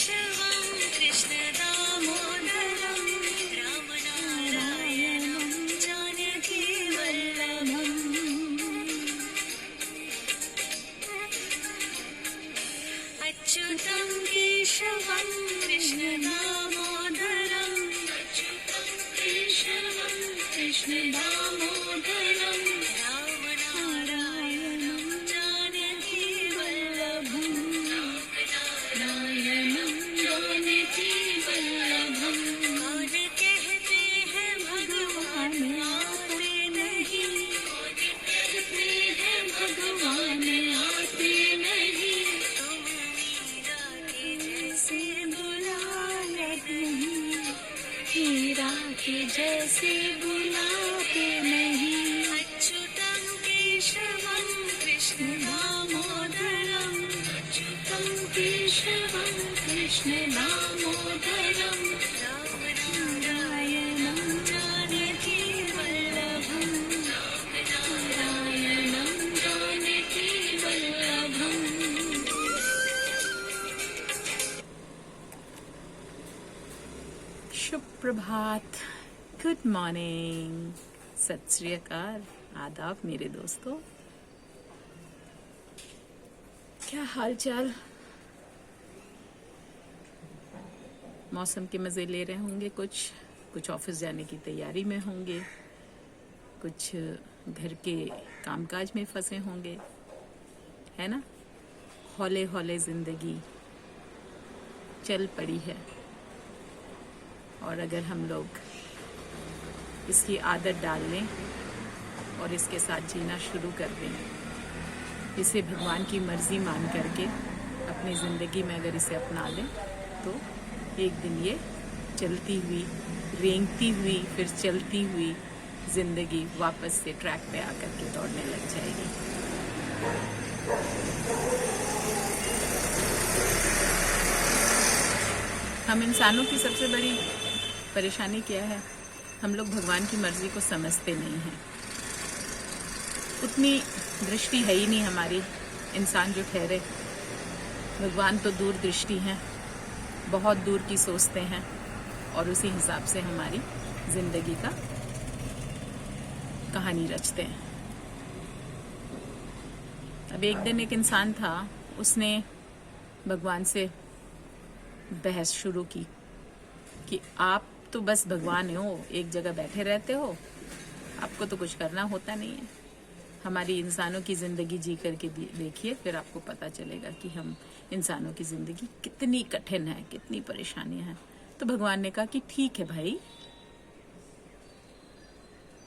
केशवं कृष्णदामोदरं रामनारायणं जानकी वल्लभम् अच्युतं केशवं कृष्णदामोदरं कृष्णदामोदरं रामनारायणं जानकी वल्लभम् नारायणं जानकी वल्लभम् कौन कहते हैं भगवान आते नहीं कहते हैं भगवान आते नहीं तुम मीरा के जैसे बुलाने नहीं मीरा के जैसे बुलाते नहीं अच्युतं केशवं कृष्णदामोदरं अच्युतं केशवं कृष्णदामोदरं रामनारायणं जानकी वल्लभम् नारायणं जानकी वल्लभम्। शुभ प्रभात, गुड मॉर्निंग, सत श्री अकाल, आदाब मेरे दोस्तों। क्या हाल चाल? मौसम के मजे ले रहे होंगे, कुछ ऑफिस जाने की तैयारी में होंगे, कुछ घर के कामकाज में फंसे होंगे, है ना। हौले हौले जिंदगी चल पड़ी है और अगर हम लोग इसकी आदत डाल लें और इसके साथ जीना शुरू कर दें, इसे भगवान की मर्जी मान करके अपनी ज़िंदगी में अगर इसे अपना लें तो एक दिन ये चलती हुई, रेंगती हुई, फिर चलती हुई ज़िंदगी वापस से ट्रैक पे आकर के दौड़ने लग जाएगी। हम इंसानों की सबसे बड़ी परेशानी क्या है? हम लोग भगवान की मर्जी को समझते नहीं हैं। उतनी दृष्टि है ही नहीं हमारी, इंसान जो ठहरे। भगवान तो दूर दृष्टि हैं, बहुत दूर की सोचते हैं और उसी हिसाब से हमारी जिंदगी का कहानी रचते हैं। अब एक दिन एक इंसान था, उसने भगवान से बहस शुरू की कि आप तो बस भगवान हो, एक जगह बैठे रहते हो, आपको तो कुछ करना होता नहीं है। हमारी इंसानों की जिंदगी जी करके देखिए, फिर आपको पता चलेगा कि हम इंसानों की जिंदगी कितनी कठिन है, कितनी परेशानियां हैं। तो भगवान ने कहा कि ठीक है भाई,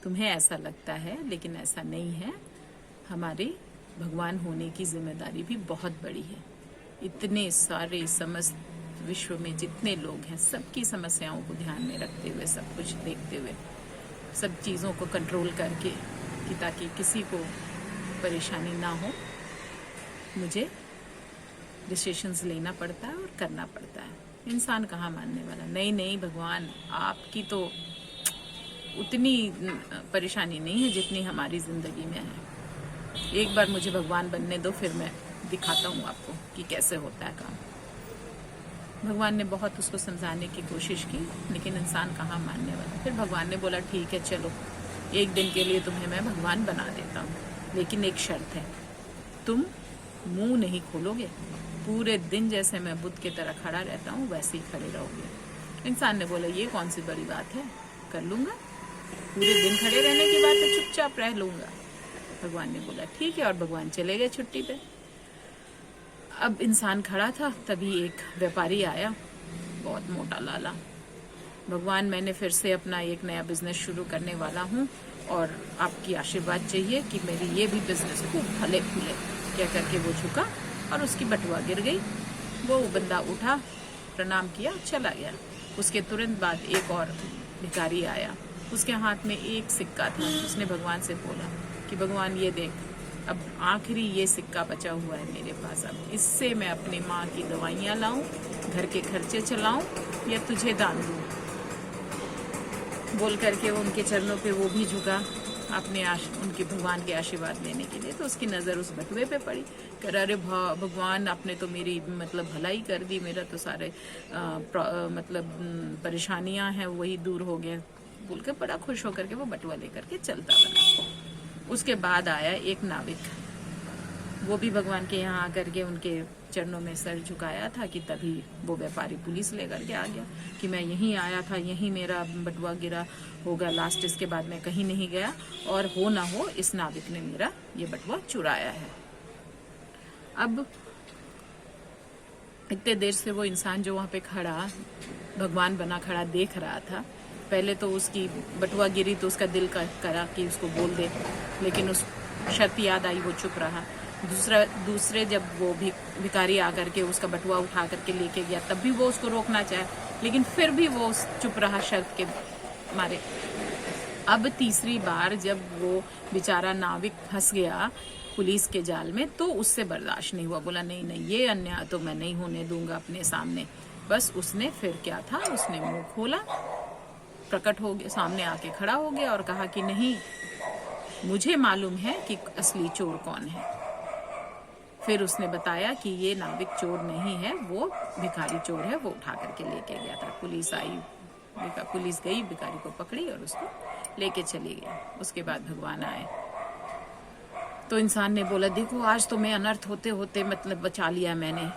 तुम्हें ऐसा लगता है लेकिन ऐसा नहीं है। हमारे भगवान होने की जिम्मेदारी भी बहुत बड़ी है। इतने सारे समस्त विश्व में जितने लोग हैं, सबकी समस्याओं को ध्यान में रखते हुए, सब कुछ देखते हुए, सब चीज़ों को कंट्रोल करके कि ताकि किसी को परेशानी ना हो, मुझे डिसीजंस लेना पड़ता है और करना पड़ता है। इंसान कहाँ मानने वाला? नहीं भगवान, आपकी तो उतनी परेशानी नहीं है जितनी हमारी ज़िंदगी में है। एक बार मुझे भगवान बनने दो, फिर मैं दिखाता हूँ आपको कि कैसे होता है काम। भगवान ने बहुत उसको समझाने की कोशिश की, लेकिन इंसान कहाँ मानने वाला। फिर भगवान ने बोला ठीक है, चलो एक दिन के लिए तुम्हें मैं भगवान बना देता हूँ, लेकिन एक शर्त है, तुम मुंह नहीं खोलोगे, पूरे दिन जैसे मैं बुद्ध की तरह खड़ा रहता हूँ वैसे ही खड़े रहोगे। इंसान ने बोला ये कौन सी बड़ी बात है, कर लूँगा, पूरे दिन खड़े रहने की बात है, चुपचाप रह लूँगा। भगवान ने बोला ठीक है, और भगवान चले गए छुट्टी पे। अब इंसान खड़ा था, तभी एक व्यापारी आया, बहुत मोटा लाला। भगवान, मैंने फिर से अपना एक नया बिजनेस शुरू करने वाला हूँ और आपकी आशीर्वाद चाहिए कि मेरी ये भी बिजनेस खूब फले फूले। क्या करके वो झुका और उसकी बटुआ गिर गई। वो बंदा उठा, प्रणाम किया, चला गया। उसके तुरंत बाद एक और भिखारी आया, उसके हाथ में एक सिक्का था। उसने भगवान से बोला कि भगवान ये देख, अब आखिरी ये सिक्का बचा हुआ है मेरे पास, अब इससे मैं अपनी माँ की दवाइयाँ लाऊं, घर के खर्चे चलाऊं या तुझे दान दूं। बोल करके वो उनके चरणों पे वो भी झुका अपने उनके भगवान के आशीर्वाद लेने के लिए। तो उसकी नज़र उस बटुए पे पड़ी, कर अरे भगवान आपने तो मेरी मतलब भलाई कर दी, मेरा तो सारे मतलब परेशानियां हैं वही दूर हो गए बोल के बड़ा खुश होकर के वो बटुआ लेकर के चलता बना। उसके बाद आया एक नाविक, वो भी भगवान के यहाँ आकर के उनके चरणों में सर झुकाया था कि तभी वो व्यापारी पुलिस लेकर के आ गया कि मैं यहीं आया था, यहीं मेरा बटुआ गिरा होगा लास्ट, इसके बाद मैं कहीं नहीं गया, और हो ना हो इस नाविक ने मेरा ये बटुआ चुराया है। अब इतने देर से वो इंसान जो वहाँ पे खड़ा भगवान बना खड़ा देख रहा था, पहले तो उसकी बटुआ गिरी तो उसका दिल करा कि उसको बोल दे, लेकिन उस शर्त याद आई, वो चुप रहा। दूसरे जब वो भिखारी आकर के उसका बटुआ उठा करके लेके गया तब भी वो उसको रोकना चाहे, लेकिन फिर भी वो चुप रहा शर्त के मारे। अब तीसरी बार जब वो बेचारा नाविक फंस गया पुलिस के जाल में तो उससे बर्दाश्त नहीं हुआ, बोला नहीं नहीं ये अन्याय तो मैं नहीं होने दूंगा अपने सामने। बस उसने फिर क्या था, उसने मुंह खोला, प्रकट हो गया, सामने आके खड़ा हो गया और कहा कि नहीं, मुझे मालूम है कि असली चोर कौन है। फिर उसने बताया कि ये नाविक चोर नहीं है, वो भिखारी चोर है, वो उठा करके लेके गया था। पुलिस आई, पुलिस गई, भिखारी को पकड़ी और उसको लेके चली गई। उसके बाद भगवान आए तो इंसान ने बोला देखो आज तो मैं अनर्थ होते होते मतलब बचा लिया मैंने,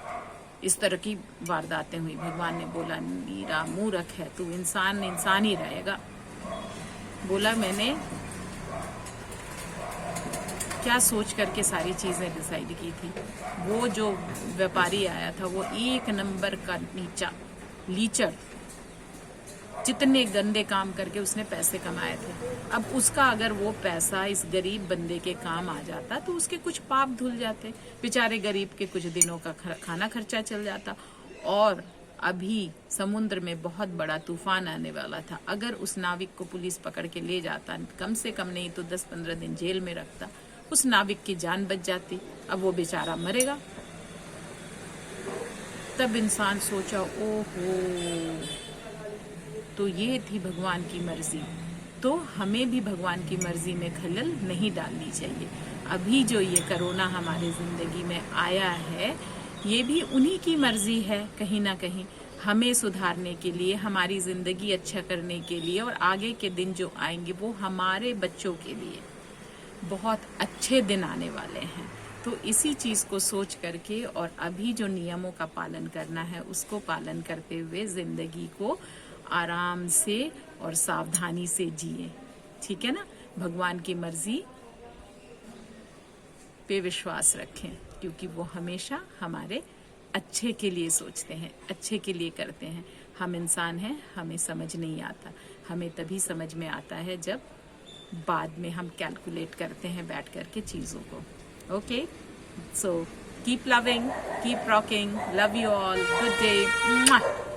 इस तरह की वारदातें हुई। भगवान ने बोला मीरा मूर्ख है तू, इंसान इंसान ही रहेगा। बोला मैंने क्या सोच करके सारी चीजें डिसाइड की थी। वो जो व्यापारी आया था वो एक नंबर का नीचा लीचर, जितने गंदे काम करके उसने पैसे कमाए थे, अब उसका अगर वो पैसा इस गरीब बंदे के काम आ जाता तो उसके कुछ पाप धुल जाते, बेचारे गरीब के कुछ दिनों का खाना खर्चा चल जाता। और अभी समुद्र में बहुत बड़ा तूफान आने वाला था, अगर उस नाविक को पुलिस पकड़ के ले जाता, कम से कम नहीं तो 10-15 दिन जेल में रखता, उस नाविक की जान बच जाती, अब वो बेचारा मरेगा। तब इंसान सोचा ओहो, तो ये थी भगवान की मर्जी। तो हमें भी भगवान की मर्जी में खलल नहीं डालनी चाहिए। अभी जो ये कोरोना हमारे जिंदगी में आया है, ये भी उन्हीं की मर्जी है कहीं ना कहीं, हमें सुधारने के लिए, हमारी जिंदगी अच्छा करने के लिए, और आगे के दिन जो आएंगे वो हमारे बच्चों के लिए बहुत अच्छे दिन आने वाले हैं। तो इसी चीज को सोच करके और अभी जो नियमों का पालन करना है उसको पालन करते हुए जिंदगी को आराम से और सावधानी से जिए, ठीक है ना। भगवान की मर्जी पे विश्वास रखें, क्योंकि वो हमेशा हमारे अच्छे के लिए सोचते हैं, अच्छे के लिए करते हैं। हम इंसान हैं, हमें समझ नहीं आता, हमें तभी समझ में आता है जब बाद में हम कैलकुलेट करते हैं बैठ करके चीज़ों को। Okay, so keep loving, keep rocking, love you all, good day.